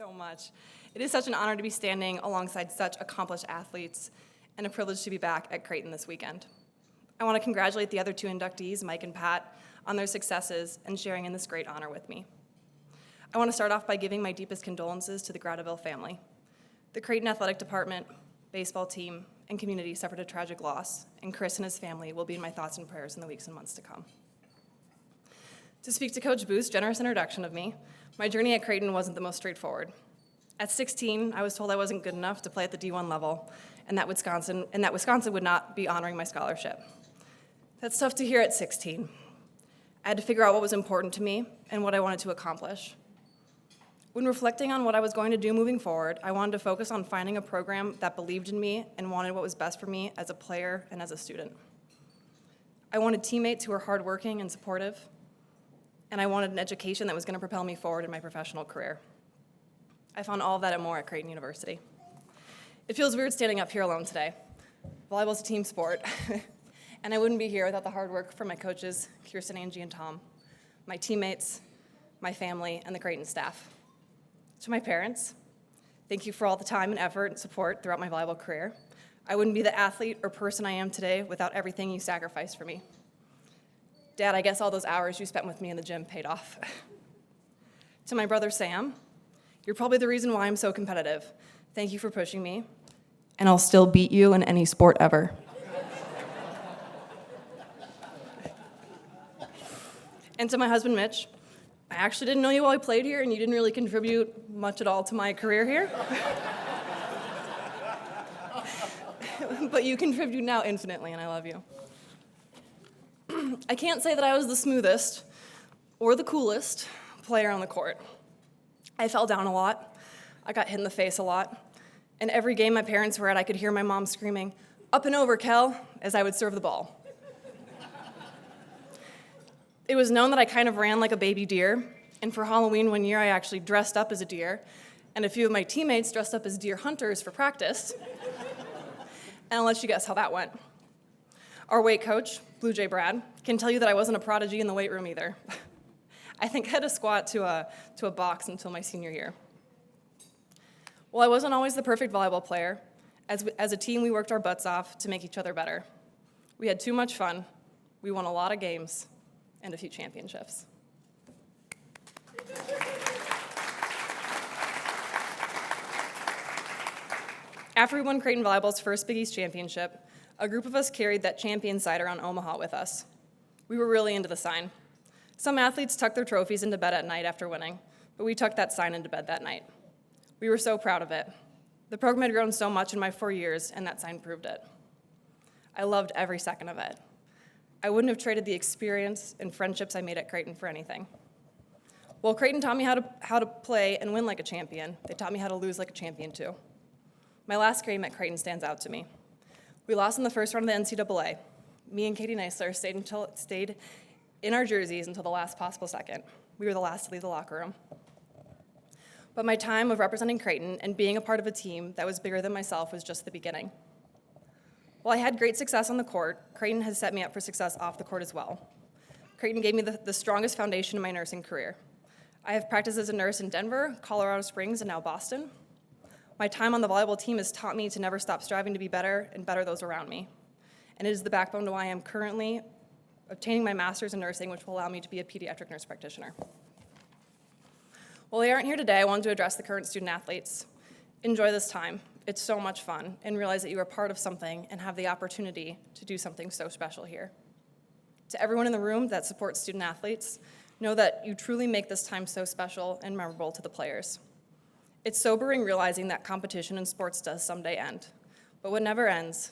so much. It is such an honor to be standing alongside such accomplished athletes and a privilege to be back at Creighton this weekend. I want to congratulate the other two inductees, Mike and Pat, on their successes and sharing in this great honor with me. I want to start off by giving my deepest condolences to the Gradeville family. The Creighton Athletic Department, baseball team, and community suffered a tragic loss, and Chris and his family will be in my thoughts and prayers in the weeks and months to come. To speak to Coach Booth's generous introduction of me, my journey at Creighton wasn't the most straightforward. At 16, I was told I wasn't good enough to play at the D1 level, and that Wisconsin would not be honoring my scholarship. That's tough to hear at 16. I had to figure out what was important to me and what I wanted to accomplish. When reflecting on what I was going to do moving forward, I wanted to focus on finding a program that believed in me and wanted what was best for me as a player and as a student. I wanted teammates who were hardworking and supportive, and I wanted an education that was going to propel me forward in my professional career. I found all of that and more at Creighton University. It feels weird standing up here alone today. Volleyball is a team sport, and I wouldn't be here without the hard work from my coaches, Kirsten, Angie, and Tom, my teammates, my family, and the Creighton staff. To my parents, thank you for all the time and effort and support throughout my volleyball career. I wouldn't be the athlete or person I am today without everything you sacrificed for me. Dad, I guess all those hours you spent with me in the gym paid off. To my brother Sam, you're probably the reason why I'm so competitive. Thank you for pushing me, and I'll still beat you in any sport ever. And to my husband Mitch, I actually didn't know you while I played here, and you didn't really contribute much at all to my career here. But you contribute now infinitely, and I love you. I can't say that I was the smoothest or the coolest player on the court. I fell down a lot. I got hit in the face a lot. And every game my parents were at, I could hear my mom screaming, "Up and over, Kel," as I would serve the ball. It was known that I kind of ran like a baby deer, and for Halloween one year, I actually dressed up as a deer, and a few of my teammates dressed up as deer hunters for practice. And I'll let you guess how that went. Our weight coach, Blue Jay Brad, can tell you that I wasn't a prodigy in the weight room either. I think I had to squat to a box until my senior year. Well, I wasn't always the perfect volleyball player. As a team, we worked our butts off to make each other better. We had too much fun. We won a lot of games and a few championships. After we won Creighton Volleyball's first Big East championship, a group of us carried that champion side around Omaha with us. We were really into the sign. Some athletes tucked their trophies into bed at night after winning, but we tucked that sign into bed that night. We were so proud of it. The program had grown so much in my 4 years, and that sign proved it. I loved every second of it. I wouldn't have traded the experience and friendships I made at Creighton for anything. Well, Creighton taught me how to play and win like a champion. They taught me how to lose like a champion too. My last game at Creighton stands out to me. We lost in the first round of the NCAA. Me and Katie Neisler stayed in our jerseys until the last possible second. We were the last to leave the locker room. But my time of representing Creighton and being a part of a team that was bigger than myself was just the beginning. While I had great success on the court, Creighton has set me up for success off the court as well. Creighton gave me the strongest foundation in my nursing career. I have practiced as a nurse in Denver, Colorado Springs, and now Boston. My time on the volleyball team has taught me to never stop striving to be better and better those around me. And it is the backbone to why I am currently obtaining my master's in nursing, which will allow me to be a pediatric nurse practitioner. While they aren't here today, I wanted to address the current student athletes. Enjoy this time. It's so much fun, and realize that you are part of something and have the opportunity to do something so special here. To everyone in the room that supports student athletes, know that you truly make this time so special and memorable to the players. It's sobering realizing that competition in sports does someday end, but what never ends,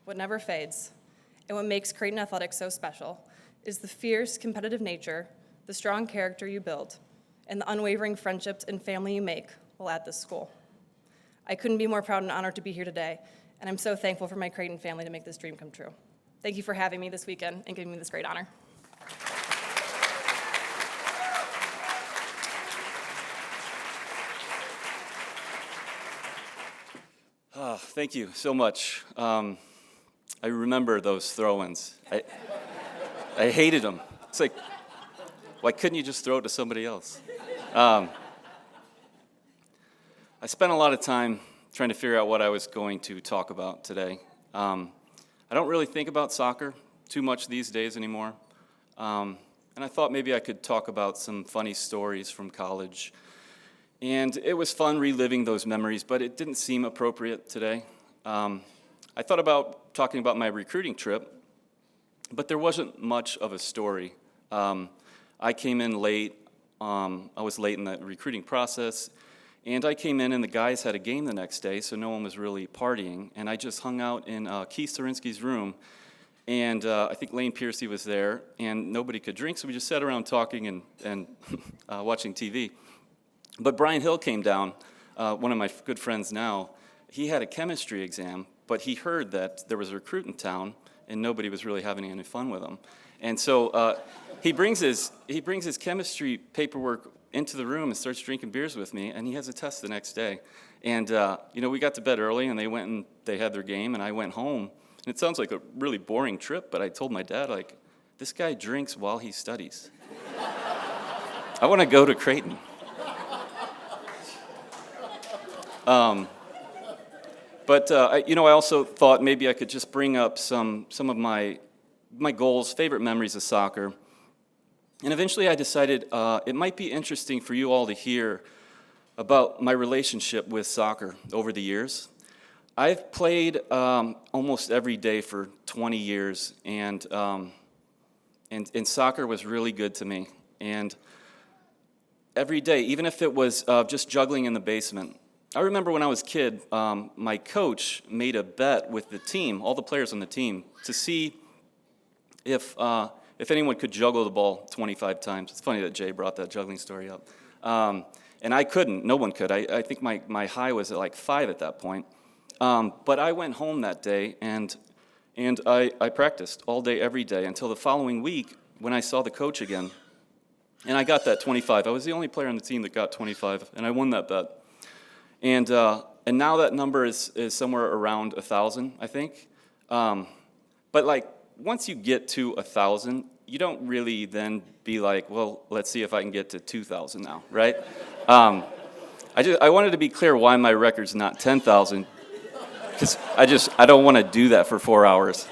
what never fades, and what makes Creighton athletics so special is the fierce, competitive nature, the strong character you build, and the unwavering friendships and family you make while at this school. I couldn't be more proud and honored to be here today, and I'm so thankful for my Creighton family to make this dream come true. Thank you for having me this weekend and giving me this great honor. Thank you so much. I remember those throw-ins. I hated them. It's like, why couldn't you just throw it to somebody else? I spent a lot of time trying to figure out what I was going to talk about today. I don't really think about soccer too much these days anymore. And I thought maybe I could talk about some funny stories from college. And it was fun reliving those memories, but it didn't seem appropriate today. I thought about talking about my recruiting trip, but there wasn't much of a story. I came in late. I was late in the recruiting process. And I came in, and the guys had a game the next day, so no one was really partying. And I just hung out in Keith Sarinsky's room, and I think Lane Piercy was there, and nobody could drink, so we just sat around talking and watching TV. But Brian Hill came down, one of my good friends now. He had a chemistry exam, but he heard that there was a recruit in town, and nobody was really having any fun with him. And so he brings his chemistry paperwork into the room and starts drinking beers with me, and he has a test the next day. And, we got to bed early, and they went and they had their game, and I went home. And it sounds like a really boring trip, but I told my dad, this guy drinks while he studies. I want to go to Creighton. I also thought maybe I could just bring up some of my goals, favorite memories of soccer. And eventually I decided it might be interesting for you all to hear about my relationship with soccer over the years. I've played almost every day for 20 years, and soccer was really good to me. And every day, even if it was just juggling in the basement. I remember when I was a kid, my coach made a bet with the team, all the players on the team, to see if anyone could juggle the ball 25 times. It's funny that Jay brought that juggling story up. And I couldn't. No one could. I think my high was at 5 at that point. But I went home that day, and I practiced all day, every day, until the following week when I saw the coach again. And I got that 25. I was the only player on the team that got 25, and I won that bet. And now that number is somewhere around 1,000, I think. But once you get to 1,000, you don't really then be well, let's see if I can get to 2,000 now, right? I wanted to be clear why my record's not 10,000, because I don't want to do that for 4 hours.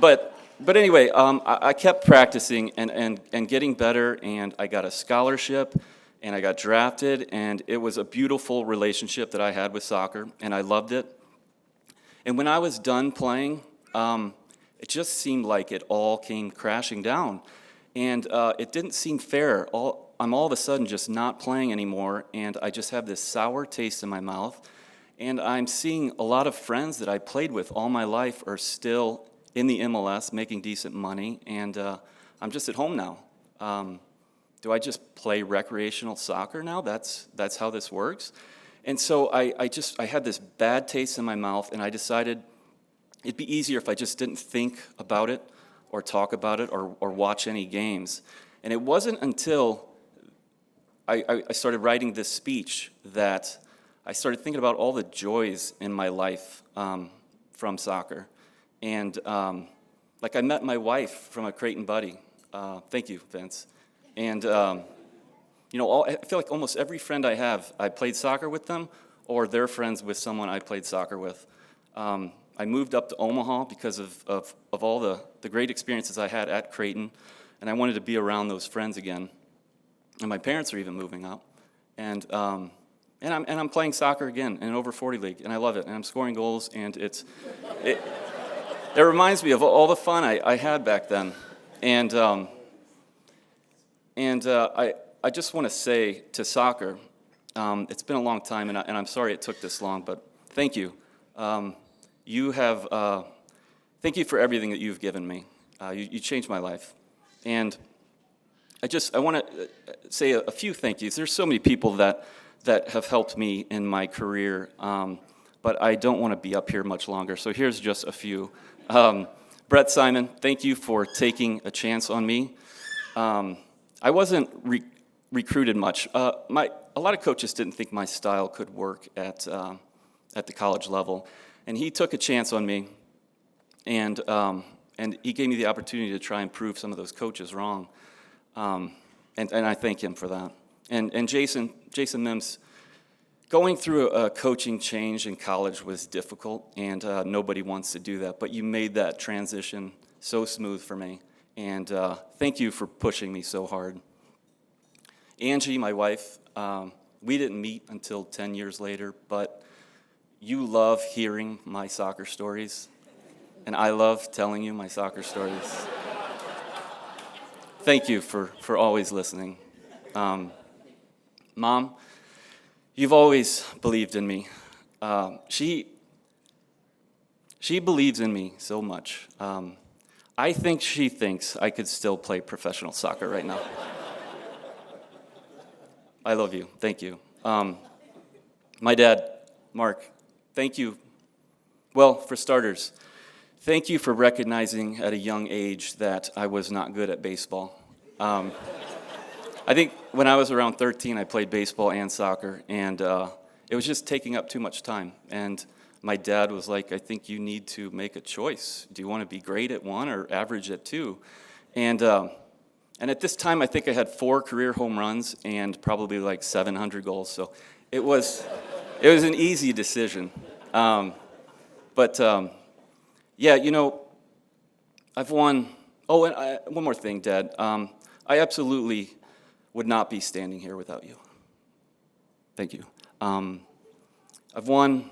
But anyway, I kept practicing and getting better, and I got a scholarship, and I got drafted, and it was a beautiful relationship that I had with soccer, and I loved it. And when I was done playing, it just seemed like it all came crashing down. And it didn't seem fair. I'm all of a sudden just not playing anymore, and I just have this sour taste in my mouth. And I'm seeing a lot of friends that I played with all my life are still in the MLS making decent money, and I'm just at home now. Do I just play recreational soccer now? That's how this works? And so I had this bad taste in my mouth, and I decided it'd be easier if I just didn't think about it or talk about it or watch any games. And it wasn't until I started writing this speech that I started thinking about all the joys in my life from soccer. And I met my wife from a Creighton buddy. Thank you, Vince. And I feel like almost every friend I have, I played soccer with them, or they're friends with someone I played soccer with. I moved up to Omaha because of all the great experiences I had at Creighton, and I wanted to be around those friends again. And my parents are even moving up, and I'm playing soccer again in an over 40 league, and I love it. And I'm scoring goals, and it reminds me of all the fun I had back then. And I just want to say to soccer, it's been a long time, and I'm sorry it took this long, but thank you. Thank you for everything that you've given me. You changed my life. And I want to say a few thank yous. There's so many people that have helped me in my career, but I don't want to be up here much longer, so here's just a few. Brett Simon, thank you for taking a chance on me. I wasn't recruited much. A lot of coaches didn't think my style could work at the college level, and he took a chance on me, and he gave me the opportunity to try and prove some of those coaches wrong, and I thank him for that. And Jason Mims, Going through a coaching change in college was difficult, and nobody wants to do that, but you made that transition so smooth for me, and thank you for pushing me so hard. Angie, my wife, we didn't meet until 10 years later, but you love hearing my soccer stories, and I love telling you my soccer stories. Thank you for always listening. Mom, you've always believed in me. She believes in me so much. I think she thinks I could still play professional soccer right now. I love you. Thank you. My dad, Mark, thank you. Well, for starters, thank you for recognizing at a young age that I was not good at baseball. I think when I was around 13, I played baseball and soccer, and it was just taking up too much time. And my dad was like, I think you need to make a choice. Do you want to be great at one or average at two? And at this time, I think I had 4 career home runs and probably like 700 goals. So it was an easy decision. Yeah, you know, I've won. Oh, and one more thing, Dad. I absolutely would not be standing here without you. Thank you. I've won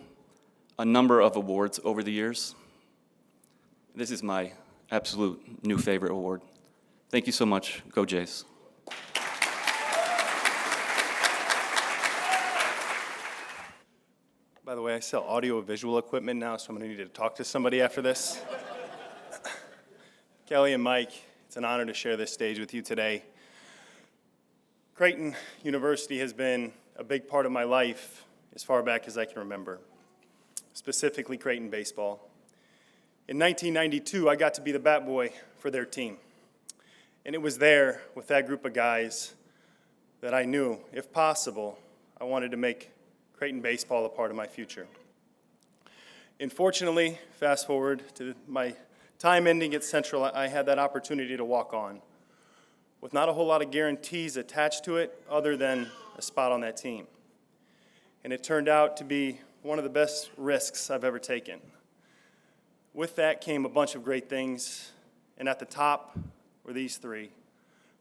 a number of awards over the years. This is my absolute new favorite award. Thank you so much. Go Jays. By the way, I sell audio-visual equipment now, so I'm going to need to talk to somebody after this. Kelli and Mike, it's an honor to share this stage with you today. Creighton University has been a big part of my life as far back as I can remember, specifically Creighton baseball. In 1992, I got to be the bat boy for their team. And it was there with that group of guys that I knew, if possible, I wanted to make Creighton baseball a part of my future. Unfortunately, fast forward to my time ending at Central, I had that opportunity to walk on with not a whole lot of guarantees attached to it other than a spot on that team. And it turned out to be one of the best risks I've ever taken. With that came a bunch of great things, and at the top were these 3.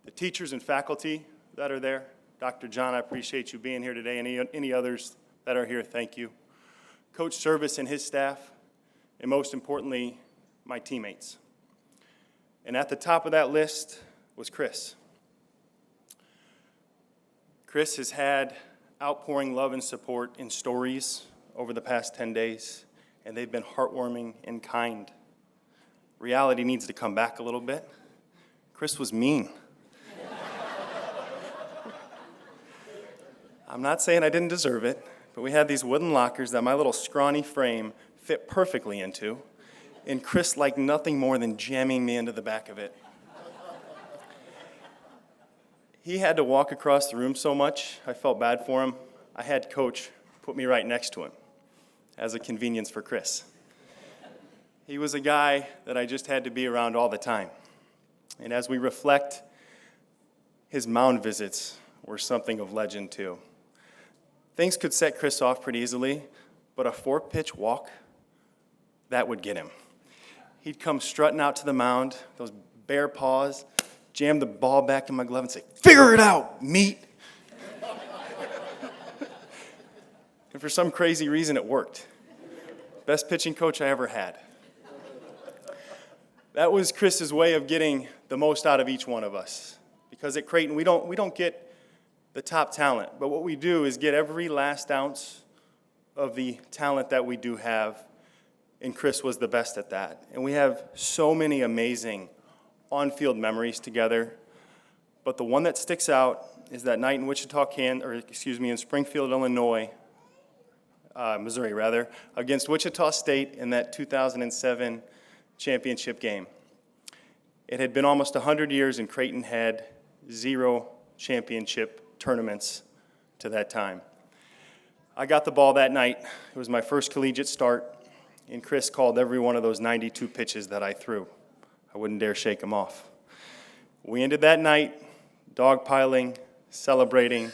The teachers and faculty that are there. Dr. John, I appreciate you being here today. Any others that are here, thank you. Coach Service and his staff, and most importantly, my teammates. And at the top of that list was Chris. Chris has had outpouring love and support in stories over the past 10 days, and they've been heartwarming and kind. Reality needs to come back a little bit. Chris was mean. I'm not saying I didn't deserve it, but we had these wooden lockers that my little scrawny frame fit perfectly into, and Chris liked nothing more than jamming me into the back of it. He had to walk across the room so much, I felt bad for him. I had Coach put me right next to him as a convenience for Chris. He was a guy that I just had to be around all the time. And as we reflect, his mound visits were something of legend too. Things could set Chris off pretty easily, but a 4-pitch walk, that would get him. He'd come strutting out to the mound, those bare paws, jam the ball back in my glove and say, "Figure it out, meat." And for some crazy reason, it worked. Best pitching coach I ever had. That was Chris's way of getting the most out of each one of us. Because at Creighton, we don't get the top talent, but what we do is get every last ounce of the talent that we do have, and Chris was the best at that. And we have so many amazing on-field memories together, but the one that sticks out is that night in in Springfield, Illinois, Missouri rather, against Wichita State in that 2007 championship game. It had been almost 100 years, and Creighton had 0 championship tournaments to that time. I got the ball that night. It was my first collegiate start, and Chris called every one of those 92 pitches that I threw. I wouldn't dare shake him off. We ended that night dogpiling, celebrating,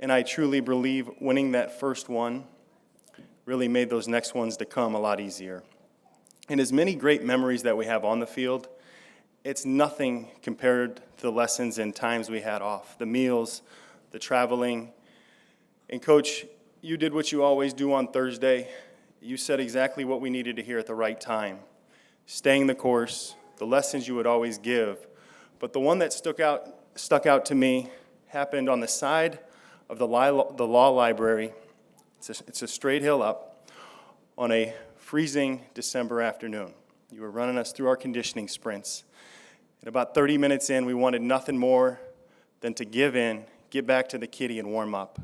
And I truly believe winning that first one really made those next ones to come a lot easier. And as many great memories that we have on the field, it's nothing compared to the lessons and times we had off, the meals, the traveling. And Coach, you did what you always do on Thursday. You said exactly what we needed to hear at the right time, staying the course, the lessons you would always give. But the one that stuck out to me happened on the side of the law library. It's a straight hill up on a freezing December afternoon. You were running us through our conditioning sprints. And about 30 minutes in, we wanted nothing more than to give in, get back to the kitty and warm up.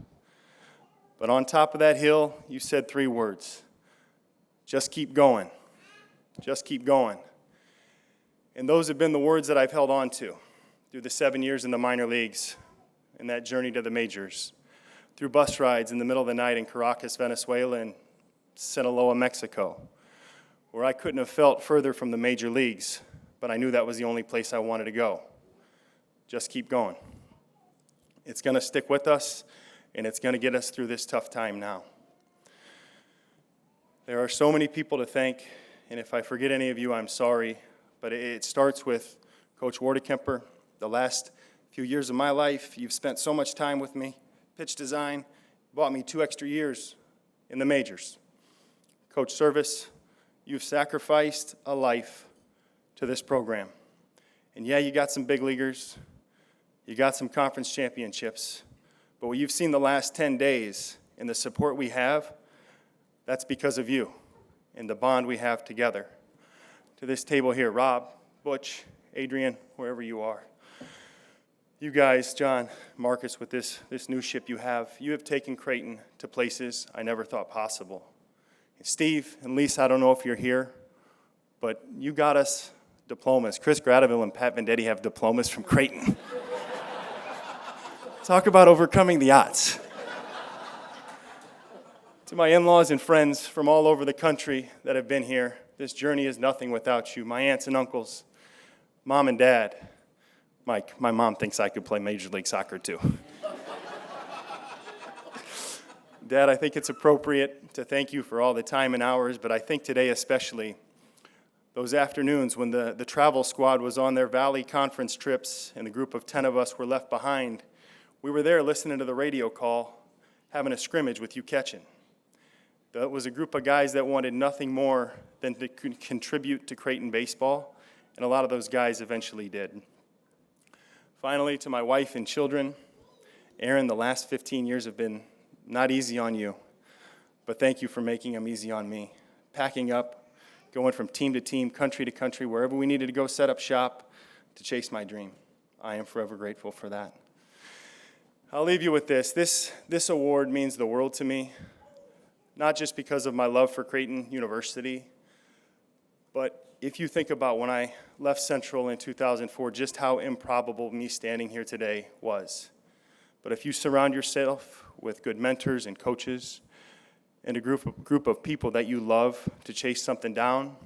But on top of that hill, you said 3 words: just keep going, just keep going. And those have been the words that I've held on to through the 7 years in the minor leagues and that journey to the majors, through bus rides in the middle of the night in Caracas, Venezuela, and Sinaloa, Mexico, where I couldn't have felt further from the major leagues, but I knew that was the only place I wanted to go. Just keep going. It's going to stick with us, and it's going to get us through this tough time now. There are so many people to thank, and if I forget any of you, I'm sorry, but it starts with Coach Wardekemper. The last few years of my life, you've spent so much time with me. Pitch design bought me 2 extra years in the majors. Coach Service, you've sacrificed a life to this program. And yeah, you got some big leaguers, you got some conference championships, but what you've seen the last 10 days and the support we have, that's because of you and the bond we have together. To this table here, Rob, Butch, Adrian, wherever you are. You guys, John, Marcus, with this new ship you have taken Creighton to places I never thought possible. And Steve and Lisa, I don't know if you're here, but you got us diplomas. Chris Gradeville and Pat Venditte have diplomas from Creighton. Talk about overcoming the odds. To my in-laws and friends from all over the country that have been here, this journey is nothing without you. My aunts and uncles, mom and dad. Mike, my mom thinks I could play Major League Soccer too. Dad, I think it's appropriate to thank you for all the time and hours, but I think today especially, those afternoons when the travel squad was on their Valley Conference trips and the group of 10 of us were left behind, we were there listening to the radio call, having a scrimmage with you catching. That was a group of guys that wanted nothing more than to contribute to Creighton baseball, and a lot of those guys eventually did. Finally, to my wife and children, Aaron, the last 15 years have been not easy on you, but thank you for making them easy on me. Packing up, going from team to team, country to country, wherever we needed to go set up shop to chase my dream. I am forever grateful for that. I'll leave you with this. This award means the world to me, not just because of my love for Creighton University, but if you think about when I left Central in 2004, just how improbable me standing here today was. But if you surround yourself with good mentors and coaches and a group of people that you love to chase something down,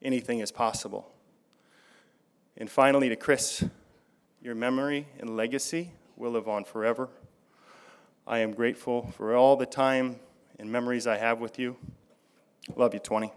anything is possible. And finally, to Chris, your memory and legacy will live on forever. I am grateful for all the time and memories I have with you. Love you, 20.